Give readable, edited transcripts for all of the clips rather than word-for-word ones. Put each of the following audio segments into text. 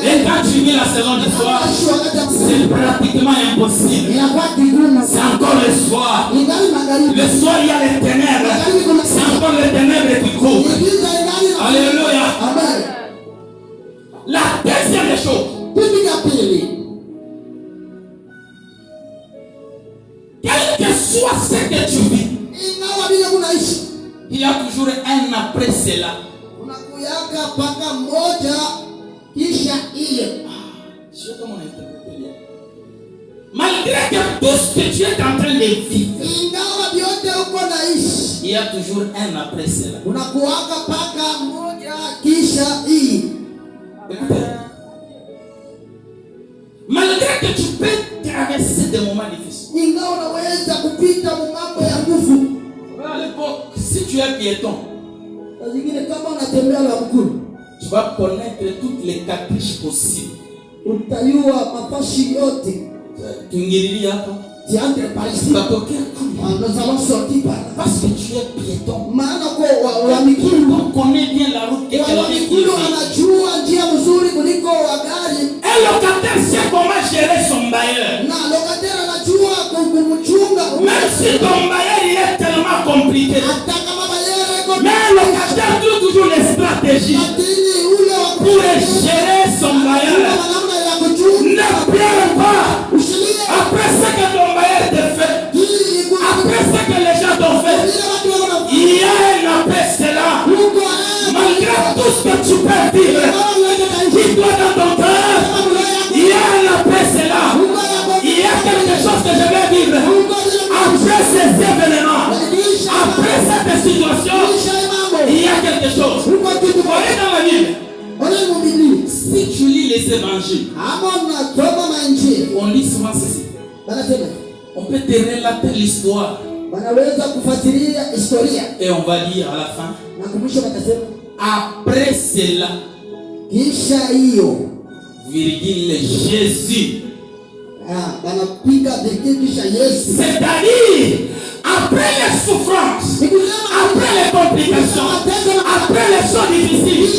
Et quand tu vis la saison du soir, c'est pratiquement impossible. C'est encore le soir. Le soir, il y a les ténèbres. C'est encore les ténèbres qui courent. Alléluia. La deuxième des choses. Quel que soit ce que tu vis, il y a toujours un après cela. Malgré que tout ce que tu es en train de vivre, il y a toujours un après cela. Malgré que tu peux traverser des moments difficiles. À l'époque, si tu es piéton, tu vas connaître toutes les caprices possibles. Nous allons sortir par là. Parce que tu es piéton. On connaît bien la route que un locataire sait comment gérer son bailleur. Même si ton bailleur il est tellement compliqué. Mais un locataire trouve toujours les stratégies pour gérer son bailleur. Ne pleure pas. Après ce que ton bailleur te fait, après ce que les gens t'ont fait, il y a un après cela. Malgré tout ce que tu peux vivre, dis-toi dans ton cœur, il y a un après cela. Il y a quelque chose que je vais vivre. Après ces événements, après cette situation, il y a quelque chose. Vous voyez dans la Bible, si tu lis les évangiles, on lit souvent ceci. On peut te relater l'histoire. Et on va dire à la fin, après cela, virgule Jésus. C'est-à-dire, après les souffrances, après les complications, après les choses difficiles,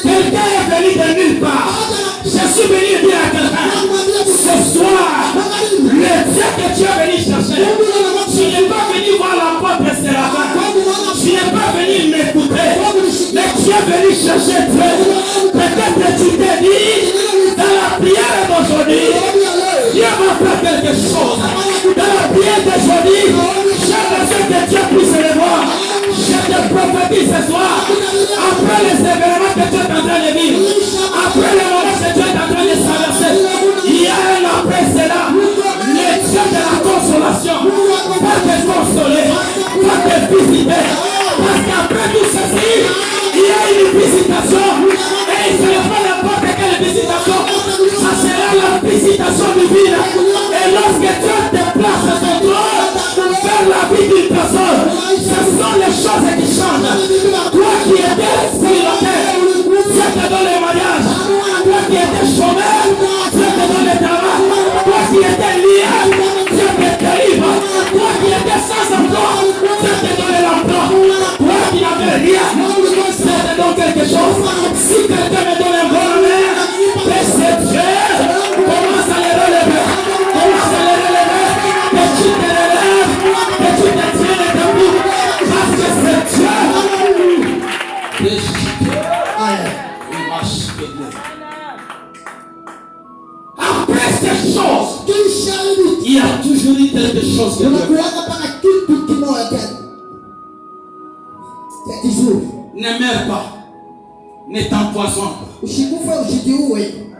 quelqu'un est venu de nulle part. Je suis venu dire à quelqu'un, ce soir, le Dieu que tu es venu chercher, tu n'es pas venu voir l'apôtre Séraphin, tu n'es pas venu m'écouter, mais tu es venu chercher Dieu. Peut-être tu t'es dit, dans la prière d'aujourd'hui, Dieu va faire quelque chose. Dans la prière d'aujourd'hui, j'ai besoin que Dieu puisse le voir. Je te prophétise ce soir, après les événements que tu es en train de vivre, après les moments que tu es en train de traverser, il y a un après cela. Le Dieu de la consolation va te consoler, va te visiter. Parce qu'après tout ceci, il y a une visitation. Et ce n'est pas n'importe quelle visitation. Ça sera la visitation divine. Et lorsque Dieu te place son trône vers la vie d'une personne, ce sont les choses qui changent. Toi qui étais célibataire, Dieu te donne le mariage. Toi qui étais chômeur, Dieu te donne le travail. Toi qui étais lié, Dieu te délivre. Toi qui étais sans emploi, Dieu te donne l'emploi. Toi qui n'avais rien, Dieu te donne quelque chose. Si quelqu'un me donne un bon amen, c'est Dieu. Commence à les relever. Commence à les relever. Que tu te relèves. Que tu te tiennes debout. Parce que c'est Dieu. Après ces choses, il y a toujours eu quelque chose que ne meurs pas. Ne t'empoisonne pas.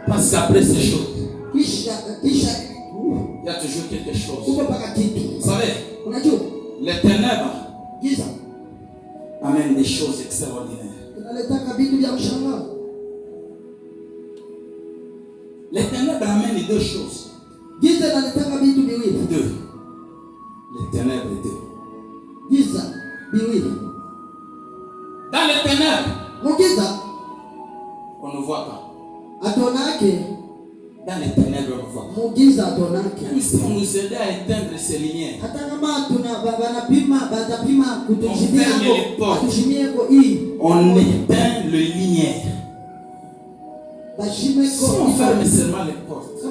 Parce qu'après ces choses, il y a toujours quelque chose. Vous savez, les ténèbres amènent des choses extraordinaires. Les ténèbres amènent deux choses. Deux. Les ténèbres deux. Dans les ténèbres, on ne voit pas. Dans les ténèbres, on ne voit pas. Même si on nous aidait à éteindre ces lumières, on ferme les portes, on éteint les lumières. Si on ferme seulement les portes,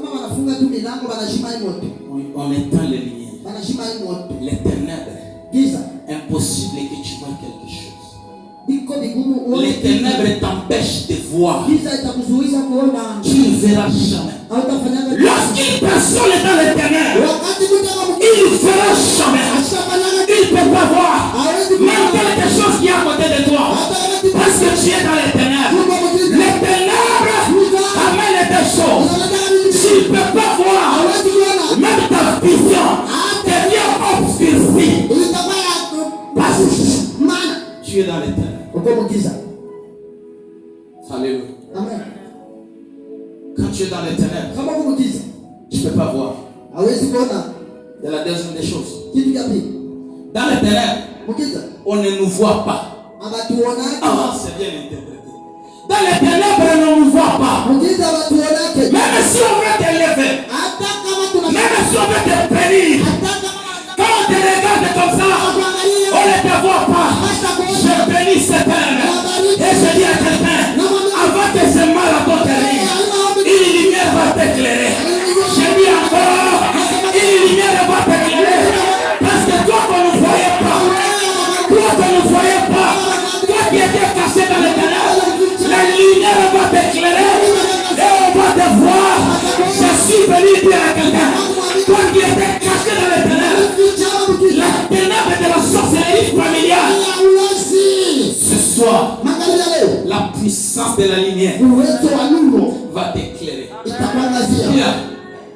on éteint les lumières, les ténèbres, impossible que tu vois quelque chose. Les ténèbres t'empêchent de voir. Tu ne verras jamais. Lorsqu'une personne est dans les ténèbres, il ne verra jamais. Il ne peut pas voir. Même quelque chose qui est à côté de toi. Parce que tu es dans les ténèbres. Les ténèbres amènent des choses. Tu ne peux pas voir. Même ta vision devient obscurcie. Parce que tu es dans les ténèbres. Alléluia. Amen. Quand tu es dans les ténèbres, tu ne peux pas voir. C'est la deuxième des choses. Dans les ténèbres, on ne nous voit pas. Ah, c'est bien interprété. Dans les ténèbres, on ne nous voit pas. Même si on veut te lever, même si on veut te bénir, quand on te regarde comme ça, on ne te voit pas. Je bénis cette terre. Et je dis à quelqu'un, avant que ce mal à ton terrible, une lumière va t'éclairer. Je dis encore, une lumière va t'éclairer. Parce que toi qu'on ne voyait pas, toi qui étais caché dans les ténèbres, la lumière va t'éclairer et on va te voir. Je suis venu dire à quelqu'un, toi qui étais caché dans les ténèbres, la ténèbre de la sorcellerie familiale, ce soir, la puissance de la lumière va t'éclairer. Bien,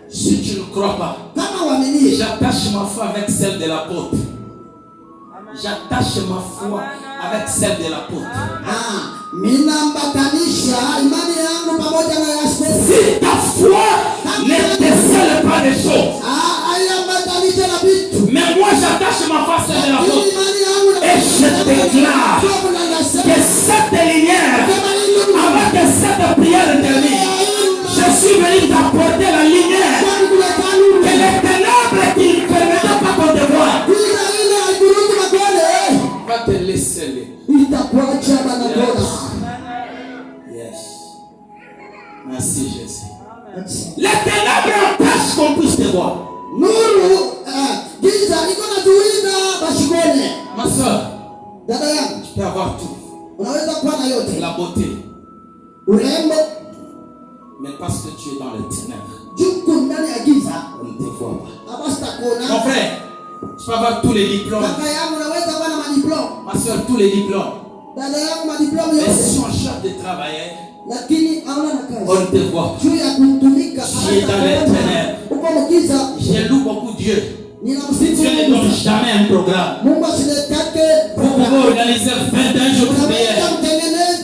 si tu ne crois pas, j'attache ma foi avec celle de l'apôtre. J'attache ma foi avec celle de l'apôtre. Si ta foi ne te scelle pas des choses, mais moi j'attache ma foi à celle de l'apôtre. Et je déclare que cette lumière, avec cette prière terminée, je suis venu t'apporter la lumière que les ténèbres qui ne permettaient pas qu'on te voie va te laisser. Yes. Merci Jésus. Les ténèbres empêchent qu'on puisse te voir. Ma soeur, tu peux avoir tout. La beauté. Mais parce que tu es dans les ténèbres, on ne te voit pas. Mon frère, tu peux avoir tous les diplômes. Ma soeur, tous les diplômes. Mais si on cherche de travailler, on ne te voit pas. Tu es dans les ténèbres. Je loue beaucoup Dieu. Dieu ne donne jamais un programme. Vous pouvez organiser 21 jours de prière,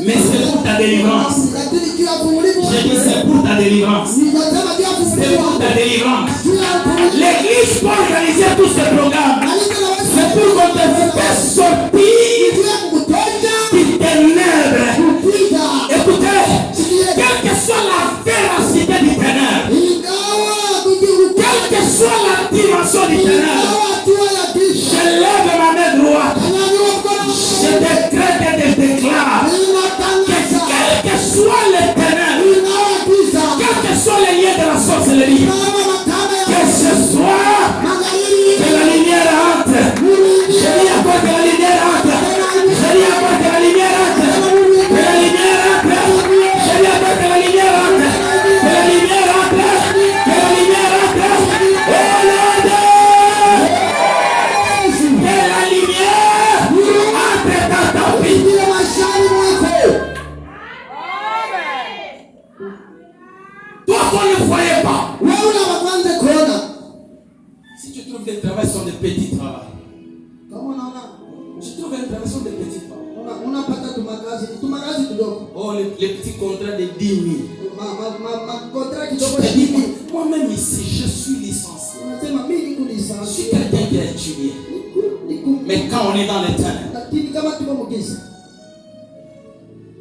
mais c'est pour ta délivrance. J'ai dit c'est pour ta délivrance. C'est pour ta délivrance. L'église peut organiser tous ces programmes. C'est pour qu'on te fasse sortir du ténèbre. Écoutez, quelle que soit la véracité du ténèbre, quelle que soit la dimension du ténèbre, je lève ma main droite. Je décrète et je déclare que quel que soit les ténèbres, quel que soit les liens de la sorcellerie, que ce soit que la lumière entre. Je dis encore que la lumière entre. Je dis encore que la lumière entre. Que la lumière entre. Je dis encore que la lumière entre. Que la lumière entre. Que la lumière entre. Oh Lord! Que la lumière entre dans ta vie. Toi qu'on ne voyait pas. Si tu trouves des travails sont des petits travails. Tu trouves un travail sont des petits travails. Oh, les petits contrats de 10 000. Moi-même ici, je suis licencié. Je suis quelqu'un qui a étudié. Mais quand on est dans les ténèbres,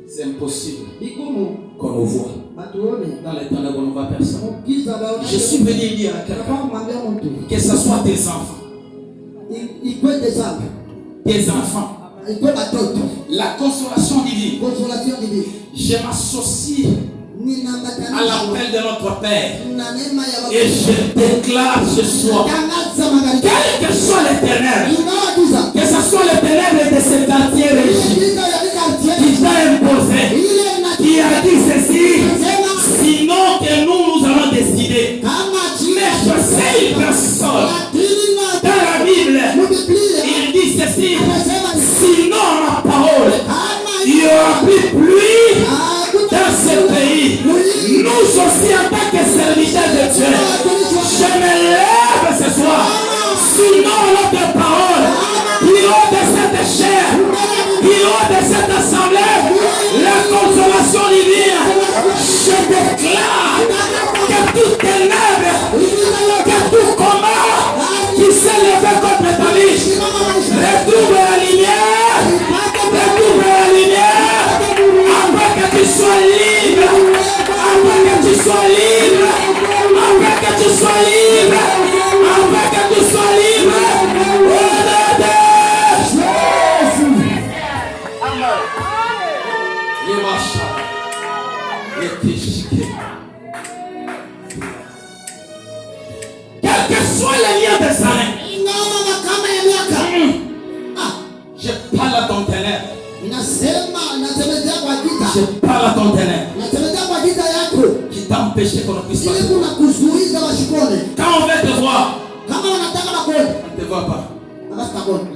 c'est impossible qu'on nous voit. Dans les ténèbres, on ne voit personne. Je suis venu dire à quelqu'un que ce soit tes enfants. Tes enfants. La consolation divine. Je m'associe à l'appel de notre Père. Et je déclare ce soir, quel que soit les ténèbres, que ce soit les ténèbres de ce quartier régi, qui t'a imposé, qui a dit ceci, sinon que nous allons décider. Mais je sais une personne dans la Bible, il dit ceci, sinon ma parole, il n'y aura plus pluie dans ce pays. Nous aussi en tant que serviteurs de Dieu, je me lève ce soir, sinon notre parole, qui haut de cette chair, qui haut de cette assemblée, la consolation divine, je déclare que tout ténèbre, que tout combat qui s'est levé contre ta vie, retrouve la lumière, retrouve la lumière, afin que tu sois libre, afin que tu sois libre, afin que tu sois libre, afin que tu sois libre. Quel que soit le lien de sa main, je parle à ton ténèbre. Je parle à ton ténèbre qui t'a empêché qu'on ne puisse pas te voir. Quand on veut te voir, on ne te voit pas.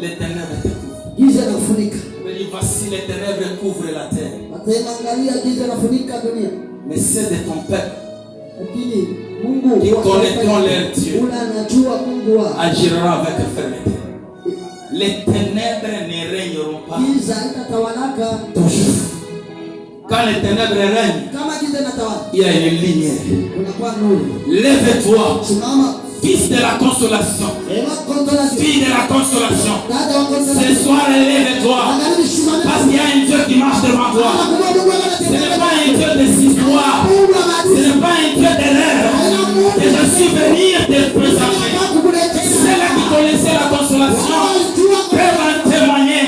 Les ténèbres te couvrent. Mais voici les ténèbres couvrent la terre. Mais c'est de ton peuple qui connaîtront leur Dieu agiront avec fermeté. Les ténèbres ne régneront pas toujours. Quand les ténèbres règnent, il y a une lumière. Lève-toi, fils de la consolation, fille de la consolation. Ce soir, lève-toi, parce qu'il y a un Dieu qui marche devant toi. Ce n'est pas un Dieu de histoire, ce n'est pas un Dieu de rêve que je suis venu te présenter. Celle qui connaissait la consolation peut en témoigner.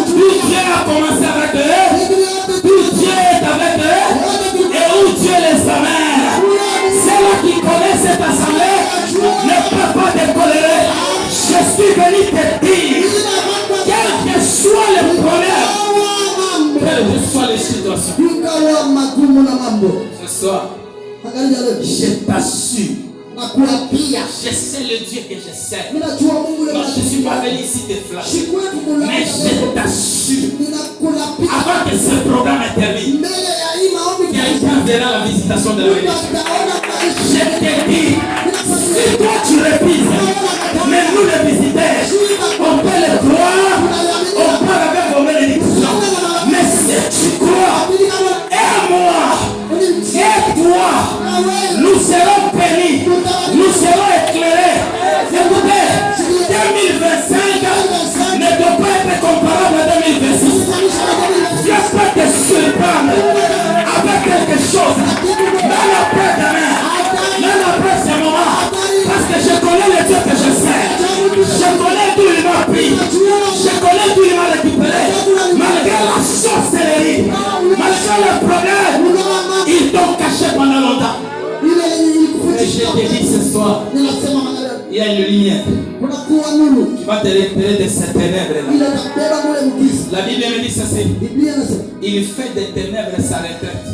Où Dieu a commencé avec eux, où Dieu est avec eux, et où Dieu les amène. Celle qui connaît cette assemblée ne peut pas te colérer. Je suis venu te dire, quel que soit le problème, quelles que soient les situations, ce soir, je t'assure, je sais le Dieu que je sais. Non, je ne suis pas venu ici te flasher, mais je t'assure, avant que ce programme termine, quelqu'un verra la visitation de la religion. Je te dis, si toi tu refuses, mais nous les visiteurs, on peut le croire, on parle avec vos bénédictions. Mais si tu crois, et moi, et toi, nous serons bénis, nous serons éclairés. Écoutez, 2025 ne doit pas être comparable à 2026. Dieu peut te surprendre avec quelque chose, même après demain, même après ce moment, parce que je connais le Dieu que je sais. Je connais d'où il m'a pris, je connais d'où il m'a récupéré. Malgré la sorcellerie, malgré le problème, ils t'ont caché pendant longtemps. Et je te dis ce soir, il y a une lumière qui va te récupérer de ces ténèbres. La Bible me dit ceci, il fait des ténèbres sa retraite.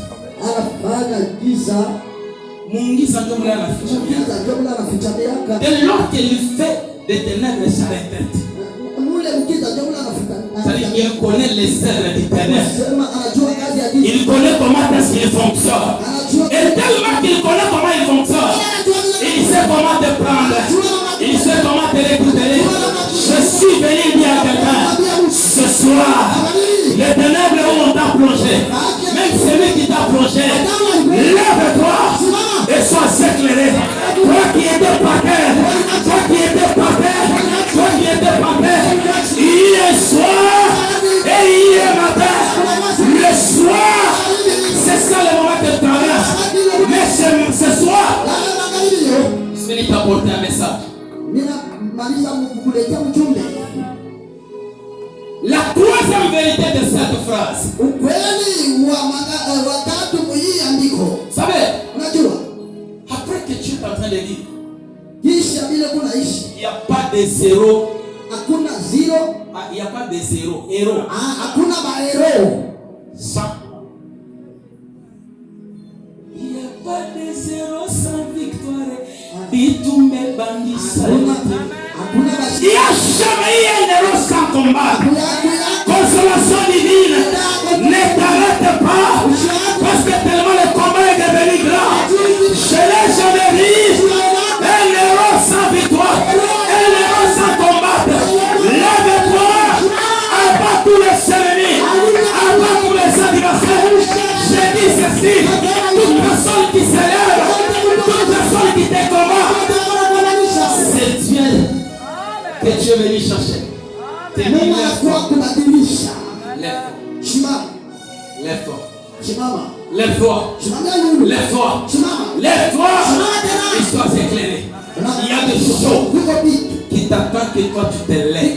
Dès lors qu'il fait des ténèbres sa retraite, c'est-à-dire qu'il connaît les œuvres du ténèbre. Il connaît comment est-ce qu'il fonctionne. Et tellement qu'il connaît comment il fonctionne, il sait comment te prendre, il sait comment te récupérer. Je suis venu dire à quelqu'un, ce soir, les ténèbres où on t'a plongé, même celui qui t'a plongé, lève-toi et sois éclairé. Toi qui étais par terre, toi qui étais par terre, toi qui étais par terre, hier soir et hier matin, le soir, c'est ça le moment que tu traverses. Mais ce soir, je vais t'apporter un message. La troisième vérité de cette phrase, de zéro. Hakuna zero. Il n'y a pas de zéro. Héros. Hakuna mahero. Ça. Il n'y a pas de zéro sans victoire. Bitumbe bandisa. Il n'y a jamais eu un héros sans combat. Consolation divine. Ne t'arrête pas. Parce que tellement le combat est devenu grand. Je l'ai jamais vu. Un héros sans victoire. Un héros sans combattre. Lève-toi. Abat tous les ennemis. Abat tous les adversaires. Je dis ceci. Toute personne qui s'élève. Toute personne qui te combat. C'est Dieu que tu es venu chercher. Lève-toi. Lève-toi. Lève-toi. Lève-toi. Lève-toi. L'histoire s'est éclairée. Il y a des choses qui t'attendent que toi tu te lèves.